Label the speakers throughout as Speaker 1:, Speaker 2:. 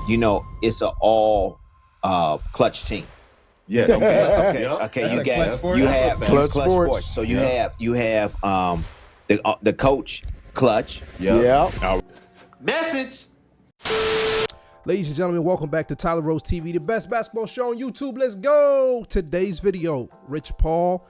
Speaker 1: it's a all Klutch team.
Speaker 2: Yeah.
Speaker 1: Okay. You have
Speaker 3: Klutch
Speaker 1: Klutch
Speaker 3: Sports.
Speaker 1: Sports. So you have the coach Klutch.
Speaker 3: Yeah.
Speaker 2: Message.
Speaker 4: Ladies and gentlemen, welcome back to Tyler Rose TV, the best basketball show on YouTube. Let's go. Today's video, Rich Paul,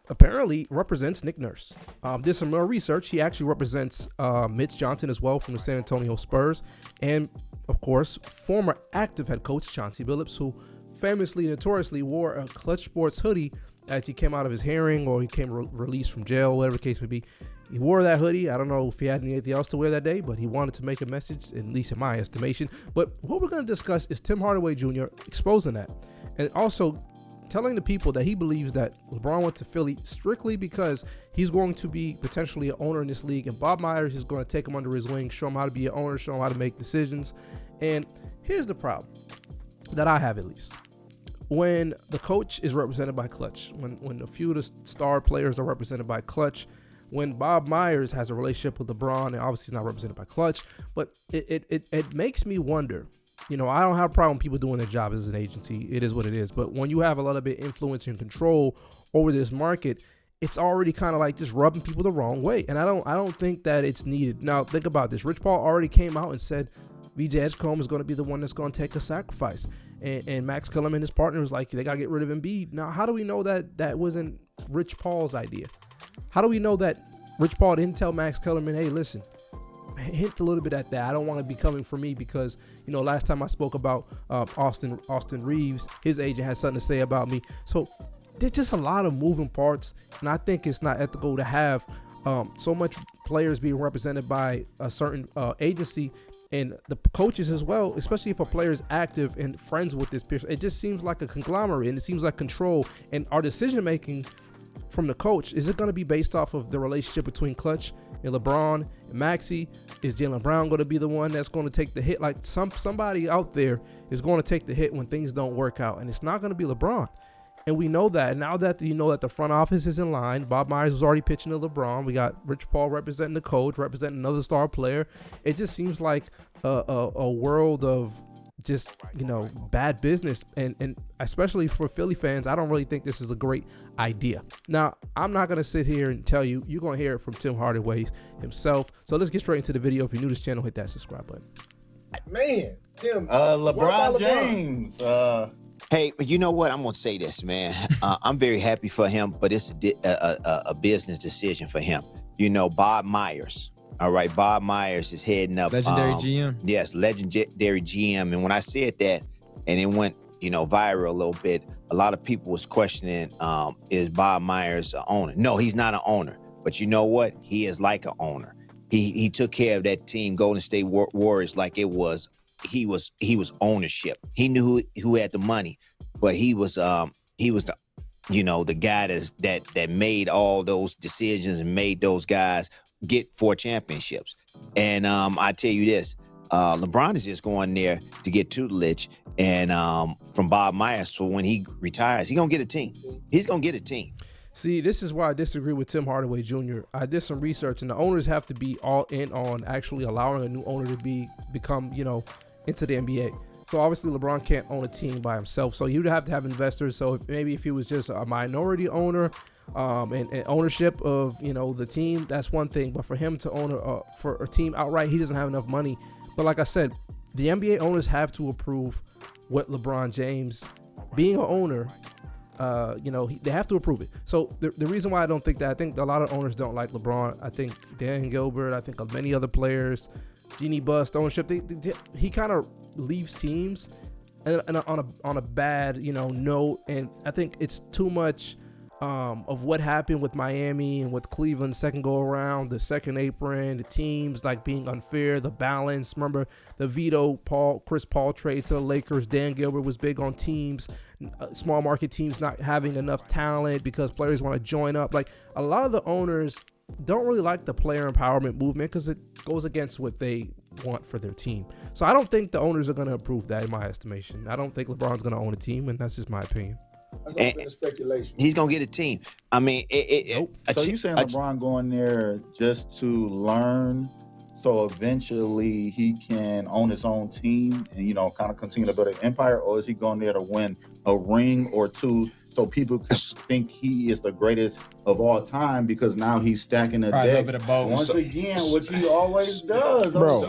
Speaker 4: apparently represents Nick Nurse. Did some more research. He actually represents Mitch Johnson as well from the San Antonio Spurs. And, of course, former active head coach Chauncey Billups, who famously, notoriously wore a Klutch Sports hoodie as he came out of his hearing or he came released from jail, whatever the case may be. He wore that hoodie. I don't know if he had anything else to wear that day, but he wanted to make a message, at least in my estimation. But what we're going to discuss is Tim Hardaway Jr. exposing that, and also telling the people that he believes that LeBron went to Philly strictly because he's going to be potentially an owner in this league, and Bob Myers is going to take him under his wing, show him how to be an owner, show him how to make decisions. And here's the problem that I have, at least. When the coach is represented by Klutch, when a few of the star players are represented by Klutch, when Bob Myers has a relationship with LeBron, and obviously he's not represented by Klutch, but it makes me wonder. I don't have a problem with people doing their job as an agency. It is what it is. But when you have a lot of bit influence and control over this market, it's already kind of like just rubbing people the wrong way. And I don't think that it's needed. Now, think about this. Rich Paul already came out and said VJ Edgecombe is going to be the one that's going to take a sacrifice. And Max Kellerman and his partner was like, they got to get rid of Embiid. Now, how do we know that that wasn't Rich Paul's idea? How do we know that Rich Paul didn't tell Max Kellerman, hey, listen, hint a little bit at that. I don't want to be coming for me because, last time I spoke about Austin Reeves, his agent had something to say about me. So there's just a lot of moving parts, and I think it's not ethical to have so much players being represented by a certain agency and the coaches as well, especially if a player is active and friends with this person. It just seems like a conglomerate, and it seems like control. And our decision-making from the coach, is it going to be based off of the relationship between Klutch and LeBron and Maxey? Is Jaylen Brown going to be the one that's going to take the hit? Like somebody out there is going to take the hit when things don't work out, and it's not going to be LeBron. And we know that. And now that you know that the front office is in line, Bob Myers was already pitching to LeBron. We got Rich Paul representing the coach, representing another star player. It just seems like a world of just bad business, and especially for Philly fans, I don't really think this is a great idea. Now, I'm not gonna sit here and tell you. You're gonna hear it from Tim Hardaway himself. So let's get straight into the video. If you're new to this channel, hit that subscribe button.
Speaker 3: Man, Tim.
Speaker 2: LeBron James.
Speaker 1: Hey, but you know what? I'm gonna say this, man. I'm very happy for him, but it's a business decision for him. Bob Myers. All right, Bob Myers is heading up.
Speaker 5: Legendary GM.
Speaker 1: Yes, legendary GM. And when I said that, and it went, viral a little bit, a lot of people was questioning, is Bob Myers an owner? No, he's not an owner. But you know what? He is like an owner. He took care of that team, Golden State Warriors, like he was ownership. He knew who had the money, but he was the the guy that made all those decisions and made those guys get 4 championships. And I tell you this, LeBron is just going there to get tutelage and from Bob Myers. So when he retires, he's going to get a team. He's going to get a team.
Speaker 4: See, this is why I disagree with Tim Hardaway Jr. I did some research, and the owners have to be all in on actually allowing a new owner to become into the NBA. So obviously LeBron can't own a team by himself. So you'd have to have investors. So if he was just a minority owner, and ownership of the team, that's one thing. But for him to own for a team outright, he doesn't have enough money. But like I said, the NBA owners have to approve what LeBron James being an owner. They have to approve it. So the reason why I don't think that, I think a lot of owners don't like LeBron. I think Dan Gilbert, I think of many other players, Jeannie Bust ownership. He kind of leaves teams and on a bad note, and I think it's too much. Of what happened with Miami and with Cleveland second go around, the second apron, the teams like being unfair, the balance. Remember the Chris Paul trade to the Lakers. Dan Gilbert was big on teams, small market teams not having enough talent because players want to join up. Like a lot of the owners don't really like the player empowerment movement because it goes against what they want for their team. So I don't think the owners are going to approve that in my estimation. I don't think LeBron's going to own a team, and that's just my opinion.
Speaker 3: That's all been speculation.
Speaker 1: He's gonna get a team. I mean,
Speaker 2: So you saying LeBron going there just to learn so eventually he can own his own team and, kind of continue to build an empire? Or is he going there to win a ring or two so people can think he is the greatest of all time because now he's stacking the deck? Once again, which he always does.
Speaker 1: Bro,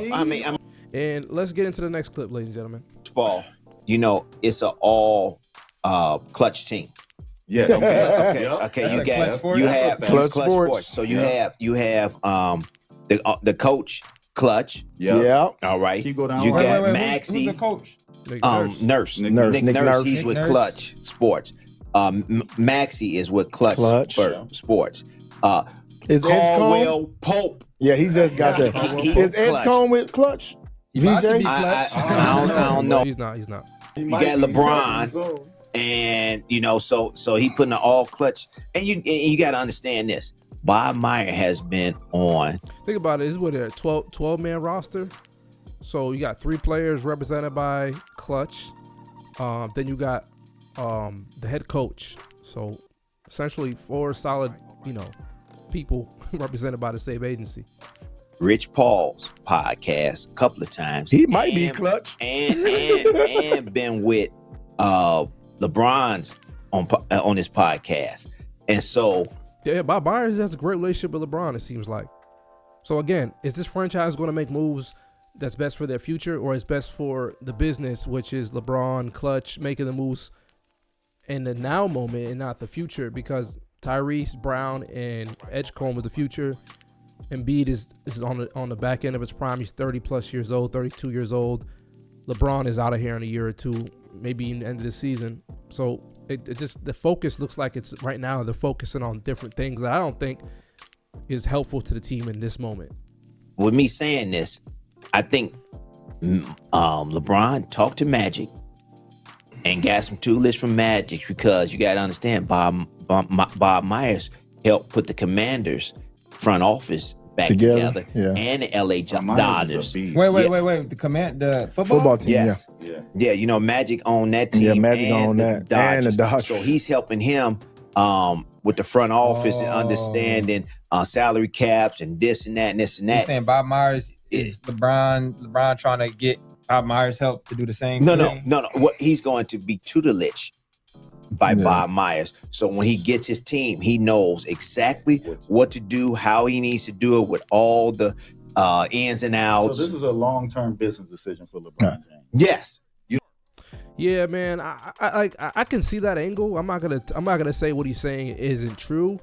Speaker 4: and let's get into the next clip, ladies and gentlemen.
Speaker 1: Fall, it's an all Klutch team.
Speaker 2: Yeah.
Speaker 1: Okay. You have Klutch Sports. So you have the coach Klutch.
Speaker 2: Yeah.
Speaker 1: All right.
Speaker 2: You go down.
Speaker 1: You got
Speaker 5: wait,
Speaker 1: Maxie.
Speaker 5: who's the coach?
Speaker 1: Nurse.
Speaker 2: Nick
Speaker 1: Nurse. He's
Speaker 5: Nick
Speaker 1: with
Speaker 5: Nurse.
Speaker 1: Klutch Sports. Maxie is with Klutch. Sports.
Speaker 6: Is
Speaker 1: Caldwell Pope.
Speaker 6: Yeah, he just got that. Is Edgecombe with Klutch? VJ?
Speaker 1: I don't know.
Speaker 4: He's not.
Speaker 1: You got LeBron. And so he putting an all Klutch, and you got to understand this. Bob Meyer has been on.
Speaker 4: Think about it. This is what a 12-man roster. So you got 3 players represented by Klutch. Then you got the head coach. So essentially 4 solid, people represented by the same agency.
Speaker 1: Rich Paul's podcast a couple of times.
Speaker 6: He might be Klutch.
Speaker 1: And been with LeBron's on his podcast. And so
Speaker 4: Bob Myers has a great relationship with LeBron, it seems like. So again, is this franchise going to make moves that's best for their future, or is best for the business, which is LeBron, Klutch, making the moves in the now moment and not the future? Because Tyrese, Brown, and Edgecombe are the future. Embiid is on the back end of his prime. He's 30 plus years old, 32 years old. LeBron is out of here in a year or two, maybe in the end of the season. So it just, the focus looks like it's right now they're focusing on different things that I don't think is helpful to the team in this moment.
Speaker 1: With me saying this, I think LeBron talked to Magic and got some toolage from Magic, because you got to understand Bob Myers helped put the Commanders front office back together. And the LA Dodgers.
Speaker 5: Wait. The
Speaker 6: football team.
Speaker 1: Yes. Yeah. Magic owned that team.
Speaker 6: Yeah, Magic owned that. And the Dodgers.
Speaker 1: So he's helping him with the front office and understanding salary caps and this and that and this and that.
Speaker 5: You're saying Bob Myers is LeBron trying to get Bob Myers help to do the same thing?
Speaker 1: No. What he's going to be tutelage by Bob Myers. So when he gets his team, he knows exactly what to do, how he needs to do it, with all the ins and outs.
Speaker 2: So this is a long-term business decision for LeBron James.
Speaker 1: Yes.
Speaker 4: Yeah, man. I can see that angle. I'm not gonna say what he's saying isn't true,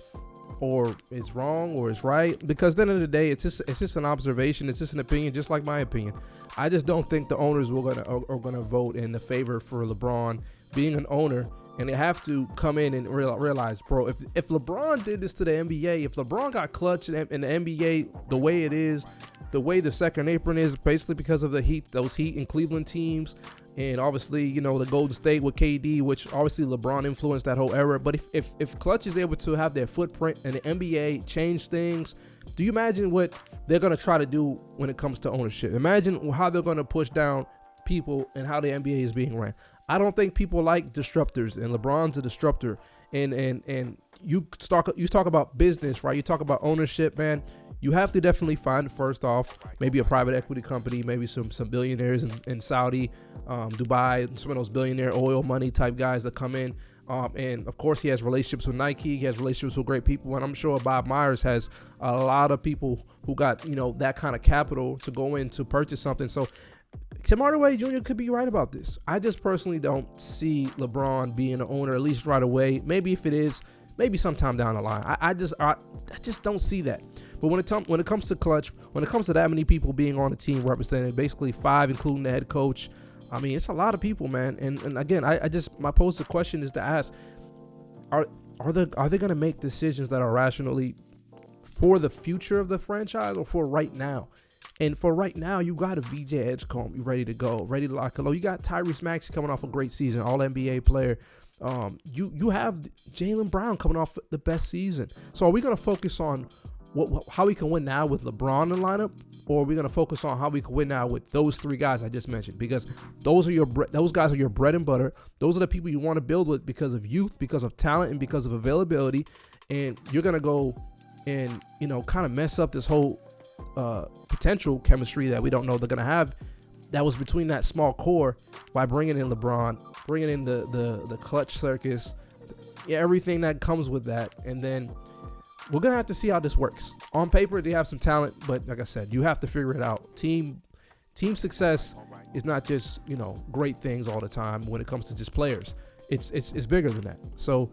Speaker 4: or it's wrong, or it's right, because at the end of the day, it's just an observation. It's just an opinion, just like my opinion. I just don't think the owners are gonna vote in the favor for LeBron being an owner. And they have to come in and realize, bro, if LeBron did this to the NBA, if LeBron got Klutch in the NBA the way it is, the way the second apron is, basically because of those Heat and Cleveland teams, and obviously, the Golden State with KD, which obviously LeBron influenced that whole era. But if Klutch is able to have their footprint in the NBA change things, do you imagine what they're going to try to do when it comes to ownership? Imagine how they're going to push down people and how the NBA is being ran. I don't think people like disruptors, and LeBron's a disruptor. And you talk about business, right? You talk about ownership, man. You have to definitely find, first off, maybe a private equity company, maybe some billionaires in Saudi, Dubai, some of those billionaire oil money type guys that come in. And of course, he has relationships with Nike. He has relationships with great people, and I'm sure Bob Myers has a lot of people who got that kind of capital to go in to purchase something. So Tim Hardaway Jr. could be right about this. I just personally don't see LeBron being an owner, at least right away. Maybe if it is, maybe sometime down the line. I just don't see that. But when it comes to Klutch, when it comes to that many people being on the team represented, basically 5, including the head coach, I mean, it's a lot of people, man. And again, my posed question is to ask, are they going to make decisions that are rationally for the future of the franchise or for right now? And for right now, you got a VJ Edgecombe, you ready to go, ready to lock it low. You got Tyrese Maxey coming off a great season, all NBA player. You have Jaylen Brown coming off the best season. So are we going to focus on how we can win now with LeBron in the lineup, or are we going to focus on how we can win now with those 3 guys I just mentioned? Because those guys are your bread and butter. Those are the people you want to build with because of youth, because of talent, and because of availability. And you're going to go and kind of mess up this whole potential chemistry that we don't know they're gonna have, that was between that small core, by bringing in LeBron, bringing in the Klutch circus, everything that comes with that. And then we're gonna have to see how this works. On paper, they have some talent, but like I said, you have to figure it out. Team success is not just, you know, great things all the time when it comes to just players. It's bigger than that. So,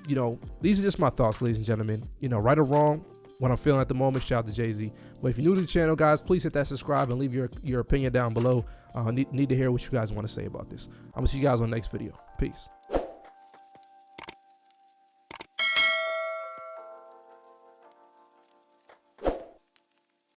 Speaker 4: you know, these are just my thoughts, ladies and gentlemen. You know, right or wrong, what I'm feeling at the moment. Shout out to Jay-Z. But if you're new to the channel, guys, please hit that subscribe and leave your opinion down below. Need to hear what you guys want to say about this. I'm gonna see you guys on the next video. Peace.